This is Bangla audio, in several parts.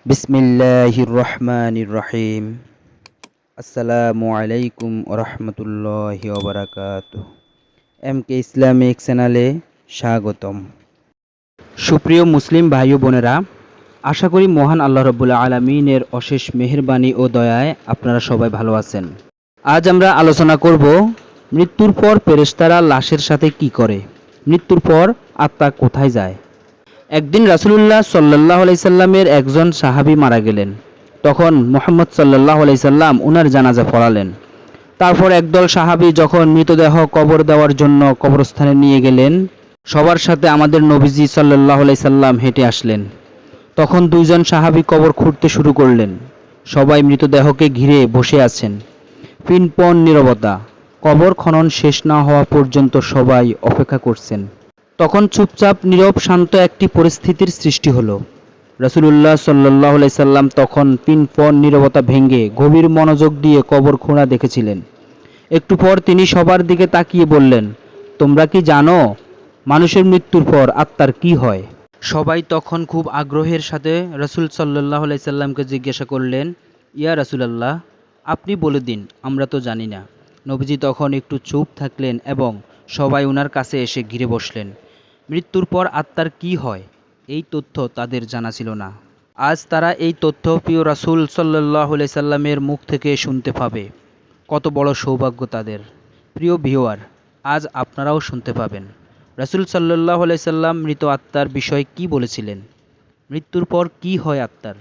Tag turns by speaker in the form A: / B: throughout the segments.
A: বিসমিল্লাহির রহমানির রহিম। আসসালামু আলাইকুম ওরহমতুল্লাহি ওবারাকাতুহ। এমকে ইসলামিক চ্যানেলে স্বাগতম। সুপ্রিয় মুসলিম ভাই ও বোনেরা, আশা করি মহান আল্লাহ রাব্বুল আলামিনের অশেষ মেহেরবানি ও দয়ায় আপনারা সবাই ভালো আছেন। আজ আমরা আলোচনা করব মৃত্যুর পর ফেরেশতারা লাশের সাথে কি করে, মৃত্যুর পর আত্মা কোথায় যায়। একদিন রাসূলুল্লাহ সাল্লাল্লাহু আলাইহি সাল্লামের একজন সাহাবী মারা গেলেন। তখন মুহাম্মদ সাল্লাল্লাহু আলাইহি সাল্লাম উনার জানাজা পড়ালেন। তারপর একদল সাহাবী যখন মৃতদেহ কবর দেওয়ার জন্য কবরস্থানে নিয়ে গেলেন, সবার সাথে আমাদের নবীজি সাল্লাল্লাহু আলাইহি সাল্লাম হেঁটে আসলেন। তখন দুইজন সাহাবী কবর খুঁড়তে শুরু করলেন। সবাই মৃতদেহকে ঘিরে বসে আছেন। পিনপন নীরবতা। কবর খনন শেষ না হওয়া পর্যন্ত সবাই অপেক্ষা করছেন। তখন চুপচাপ নীরব শান্ত একটি পরিস্থিতির সৃষ্টি হলো। রাসূলুল্লাহ সাল্লাল্লাহু আলাইহি সাল্লাম তখন পিনপন নীরবতা ভেঙে গভীর মনোযোগ দিয়ে কবর খোঁড়া দেখেছিলেন। একটু পর তিনি সবার দিকে তাকিয়ে বললেন, তোমরা কি জানো মানুষের মৃত্যুর পর আত্মার কি হয়? সবাই তখন খুব আগ্রহের সাথে রাসূল সাল্লাল্লাহু আলাইহি সাল্লামকে জিজ্ঞাসা করলেন, ইয়া রাসূলুল্লাহ, আপনি বলে দিন, আমরা তো জানি না। নবীজি তখন একটু চুপ থাকলেন এবং সবাই উনার কাছে এসে ঘিরে বসলেন। মৃত্যুর পর আত্মার কি হয়, এই তথ্য তাদের জানা ছিল না। আজ তারা এই তথ্য প্রিয় রাসূল সাল্লাল্লাহু আলাইহি সাল্লামের মুখ থেকে শুনতে পাবে। কত বড় সৌভাগ্য তাদের। প্রিয় ভিউয়ার, আজ আপনারাও শুনতে পাবেন রাসূল সাল্লাল্লাহু আলাইহি সাল্লাম মৃত আত্মার বিষয়ে কি বলেছিলেন, মৃত্যুর পর কি হয় আত্মার।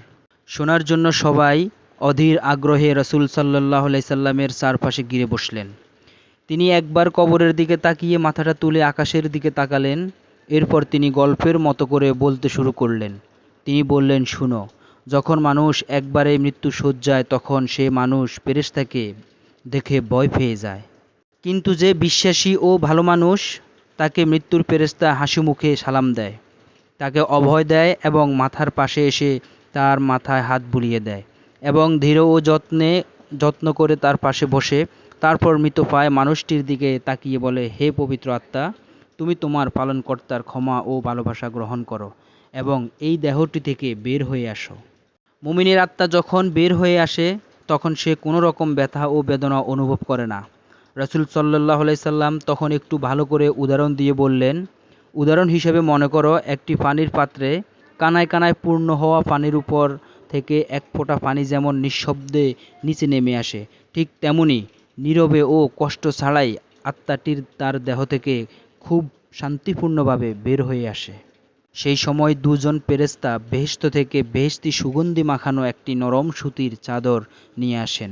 A: শোনার জন্য সবাই অধীর আগ্রহে রাসূল সাল্লাল্লাহু আলাইহি সাল্লামের চারপাশে ঘিরে বসলেন। তিনি একবার কবরের দিকে তাকিয়ে মাথাটা তুলে আকাশের দিকে তাকালেন। এরপর তিনি গল্পের মতো করে বলতে শুরু করলেন। তিনি বললেন, শুনো, যখন মানুষ একবারে মৃত্যু শয্যায় তখন সে মানুষ ফেরেশতাকে দেখে ভয় পেয়ে যায়। কিন্তু যে বিশ্বাসী ও ভালো মানুষ, তাকে মৃত্যুর ফেরেশতা হাসি মুখে সালাম দেয়, তাকে অভয় দেয় এবং মাথার পাশে এসে তার মাথায় হাত বুলিয়ে দেয় এবং ধীর ও যত্ন করে তার পাশে বসে তারপর মৃত পায় মানুষটির দিকে তাকিয়ে বলে, হে পবিত্র আত্মা, তুমি তোমার পালনকর্তার ক্ষমা ও ভালোবাসা গ্রহণ করো এবং এই দেহটি থেকে বের হয়ে আসো। মুমিনের আত্মা যখন বের হয়ে আসে তখন সে কোনো রকম ব্যথা ও বেদনা অনুভব করে না। রাসূল সাল্লাল্লাহু আলাইহি সাল্লাম তখন একটু ভালো করে উদাহরণ দিয়ে বললেন, উদাহরণ হিসেবে মনে করো একটি পানির পাত্রে কানায় কানায় পূর্ণ হওয়া পানির উপর থেকে এক ফোঁটা পানি যেমন নিঃশব্দে নিচে নেমে আসে, ঠিক তেমনি নীরবে ও কষ্ট ছাড়াই আত্মাটির তার দেহ থেকে খুব শান্তিপূর্ণভাবে বের হয়ে আসে। সেই সময় দুজন ফেরেশতা বেহেশত থেকে বেহেশতি সুগন্ধি মাখানো একটি নরম সুতির চাদর নিয়ে আসেন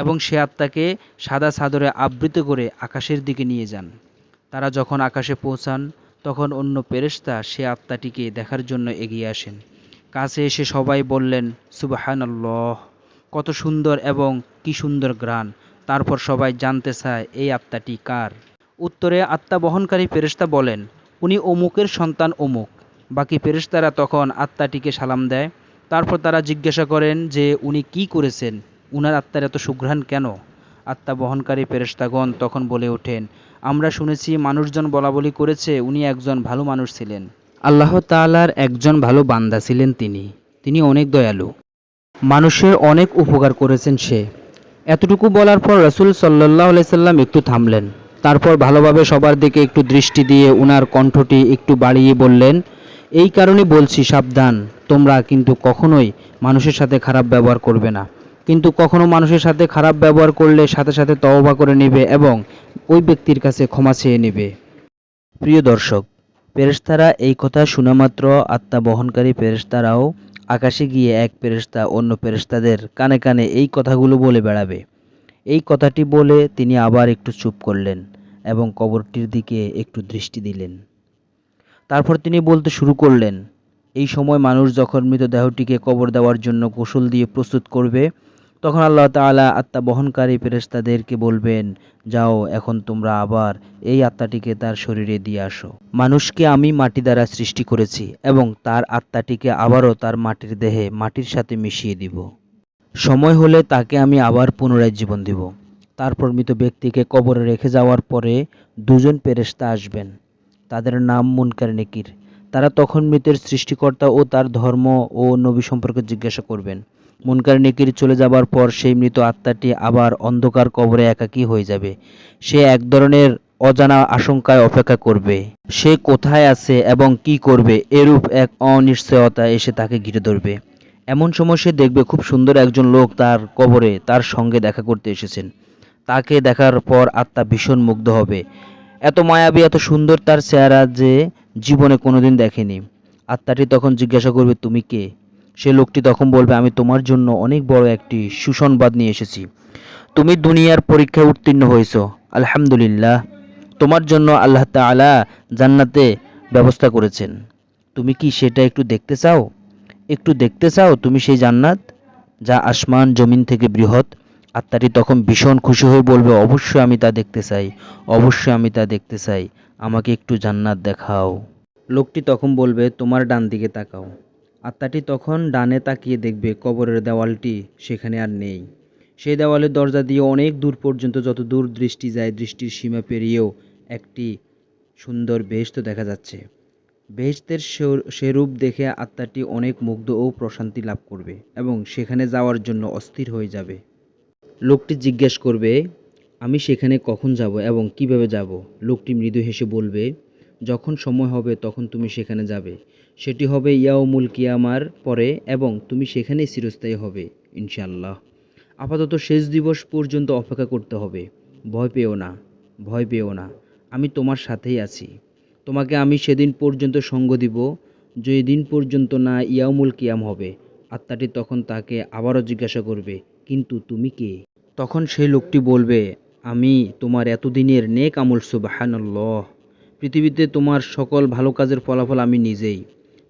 A: এবং সে আত্মাকে সাদা চাদরে আবৃত করে আকাশের দিকে নিয়ে যান। তারা যখন আকাশে পৌঁছান তখন অন্য ফেরেশতা সে আত্মাটিকে দেখার জন্য এগিয়ে আসেন। কাছে এসে সবাই বললেন, সুবহানাল্লাহ, কত সুন্দর এবং কি সুন্দর ঘ্রাণ। তারপর সবাই জানতে চায় এই আত্মাটি কার। উত্তরে আত্মা বহনকারী ফেরেশতা বলেন, উনি অমুকের সন্তান অমুক। বাকি ফেরেশতারা তখন আত্মাটিকে সালাম দেয়। তারপর তারা জিজ্ঞাসা করেন যে উনি কি করেছেন, উনার আত্মার এত সুঘ্রাণ কেন? আত্মা বহনকারী ফেরেশতাগণ তখন বলে ওঠেন, আমরা শুনেছি মানুষজন বলাবলি করেছে উনি একজন ভালো মানুষ ছিলেন। আল্লাহ তাআলার একজন ভালো বান্দা ছিলেন তিনি অনেক দয়ালু, মানুষের অনেক উপকার করেছেন সে। এতটুকু বলার পর রাসূল সাল্লাল্লাহু আলাইহি সাল্লাম একটু থামলেন। তারপর ভালোভাবে সবার দিকে একটু দৃষ্টি দিয়ে উনার কণ্ঠটি একটু বাড়িয়ে বললেন, এই কারণে বলছি সাবধান, তোমরা কিন্তু কখনোই মানুষের সাথে খারাপ ব্যবহার করবে না। কিন্তু কখনো মানুষের সাথে খারাপ ব্যবহার করলে সাথে সাথে তওবা করে নেবে এবং ওই ব্যক্তির কাছে ক্ষমা চেয়ে নেবে। প্রিয় দর্শক, ফেরেশতারা এই কথা শোনামাত্র আত্মা বহনকারী ফেরেশতারাও আকাশে গিয়ে এক ফেরেশতা অন্য ফেরেশতাদের কানে কানে এই কথাগুলো বলে বেড়াবে। এই কথাটি বলে তিনি আবার একটু চুপ করলেন এবং কবরটির দিকে একটু দৃষ্টি দিলেন। তারপর তিনি বলতে শুরু করলেন, এই সময় মানুষ যখন মৃতদেহটিকে কবর দেওয়ার জন্য গোসল দিয়ে প্রস্তুত করবে, তখন আল্লাহ তাআলা আত্মা বহনকারী ফেরেশতাদেরকে বলবেন, যাও, এখন তোমরা আবার এই আত্মাটিকে তার শরীরে দিয়ে আসো। মানুষকে আমি মাটি দ্বারা সৃষ্টি করেছি এবং তার আত্মাটিকে আবারও তার মাটির দেহে মাটির সাথে মিশিয়ে দিব। সময় হলে তাকে আমি আবার পুনরায় জীবন দিব। তারপর মৃত ব্যক্তিকে কবরে রেখে যাওয়ার পরে দুজন ফেরেশতা আসবেন। তাদের নাম মুনকার নেকির। তারা তখন মৃতের সৃষ্টিকর্তা ও তার ধর্ম ও নবী সম্পর্কে জিজ্ঞাসা করবেন। মুনকার নেকির চলে যাবার পর সেই মৃত আত্মাটি আবার অন্ধকার কবরে একাকী হয়ে যাবে। সে এক ধরনের অজানা আশঙ্কায় অপেক্ষা করবে। সে কোথায় আছে এবং কি করবে এরূপ এক অনিশ্চয়তা এসে তাকে ঘিরে ধরবে। এমন সময় সে দেখবে খুব সুন্দর একজন লোক তার কবরে তার সঙ্গে দেখা করতে এসেছেন। তাকে দেখার পর আত্মা ভীষণ মুগ্ধ হবে। এত মায়াবী এত সুন্দর তার চেহারা যে জীবনে কোনোদিন দেখেনি। আত্মাটি তখন জিজ্ঞাসা করবে, তুমি কে? সে লোকটি তখন বলবে, আমি তোমার জন্য অনেক বড় একটি সুসংবাদ নিয়ে এসেছি। তুমি দুনিয়ার পরীক্ষায় উত্তীর্ণ হয়েছ, আলহামদুলিল্লাহ। তোমার জন্য আল্লাহ তাআলা জান্নাতে ব্যবস্থা করেছেন। তুমি কি সেটা একটু দেখতে চাও? একটু দেখতে চাও তুমি সেই জান্নাত যা আসমান জমিন থেকে বৃহৎ? আত্মাটি তখন ভীষণ খুশি হয়ে বলবে, অবশ্যই আমি তা দেখতে চাই, অবশ্যই আমি তা দেখতে চাই, আমাকে একটু জান্নাত দেখাও। লোকটি তখন বলবে, তোমার ডান দিকে তাকাও। আত্মাটি তখন ডানে তাকিয়ে দেখবে কবরের দেওয়ালটি সেখানে আর নেই। সেই দেওয়ালের দরজা দিয়ে অনেক দূর পর্যন্ত, যত দূর দৃষ্টি যায় দৃষ্টির সীমা পেরিয়েও একটি সুন্দর বেহেশত দেখা যাচ্ছে। বেহেশতের সেরূপ দেখে আত্মাটি অনেক মুগ্ধ ও প্রশান্তি লাভ করবে এবং সেখানে যাওয়ার জন্য অস্থির হয়ে যাবে। লোকটি জিজ্ঞেস করবে, আমি সেখানে কখন যাব এবং কিভাবে যাব? লোকটি মৃদু হেসে বলবে, যখন সময় হবে তখন তুমি সেখানে যাবে। সেটি হবে ইয়াউমুল কিয়ামার পরে এবং তুমি সেখানেই চিরস্থায়ী হবে ইনশাআল্লাহ। আপাতত শেষ দিবস পর্যন্ত অপেক্ষা করতে হবে। ভয় পেও না, ভয় পেও না, আমি তোমার সাথেই আছি। তোমাকে আমি সেদিন পর্যন্ত সঙ্গ দিব যেদিন পর্যন্ত না ইয়াউমুল কিয়াম হবে। আত্মাটি তখন তাকে আবারও জিজ্ঞাসা করবে, কিন্তু তুমি কে? তখন সেই লোকটি বলবে, আমি তোমার এতদিনের নেক আমল, সুবহানাল্লাহ। পৃথিবীতে তোমার সকল ভালো কাজের ফলাফল আমি নিজেই।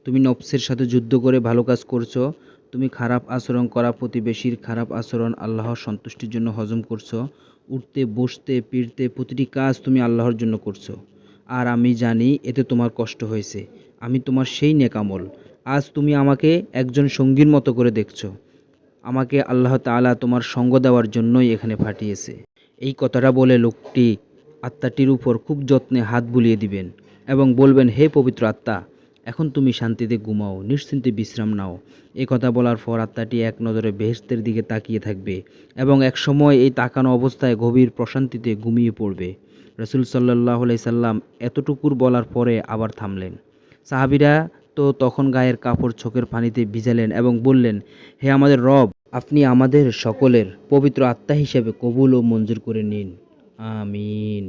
A: তুমি নফসের সাথে যুদ্ধ করে ভালো কাজ করছো, তুমি খারাপ আচরণ করা প্রতিবেশীর খারাপ আচরণ আল্লাহর সন্তুষ্টির জন্য হজম করছো, উঠতে বসতে ফিরতে প্রতিটি কাজ তুমি আল্লাহর জন্য করছো। আর আমি জানি এতে তোমার কষ্ট হয়েছে। আমি তোমার সেই নেক আমল। আজ তুমি আমাকে একজন সঙ্গীর মতো করে দেখছো। আমাকে আল্লাহ তাআলা তোমার সঙ্গ দেওয়ার জন্যই এখানে পাঠিয়েছে। এই কথাটা বলে লোকটি আত্মাটির উপর খুব যত্নে হাত বুলিয়ে দিবেন এবং বলবেন, হে পবিত্র আত্মা, এখন তুমি শান্তিতে ঘুমাও, নিশ্চিন্তে বিশ্রাম নাও। এই কথা বলার পর আত্মাটি এক নজরে বেহেশতের দিকে তাকিয়ে থাকবে এবং এক সময় এই তাকানো অবস্থায় গভীর প্রশান্তিতে ঘুমিয়ে পড়বে। রাসূল সাল্লাল্লাহু আলাইহি সাল্লাম এতটুকুর বলার পরে আবার থামলেন। সাহাবীরা তো তখন গায়ের কাপড় চোখের পানিতে ভিজালেন এবং বললেন, হে আমাদের রব, আপনি আমাদের সকলের পবিত্র আত্মা হিসেবে কবুল ও মঞ্জুর করে নিন। আমিন।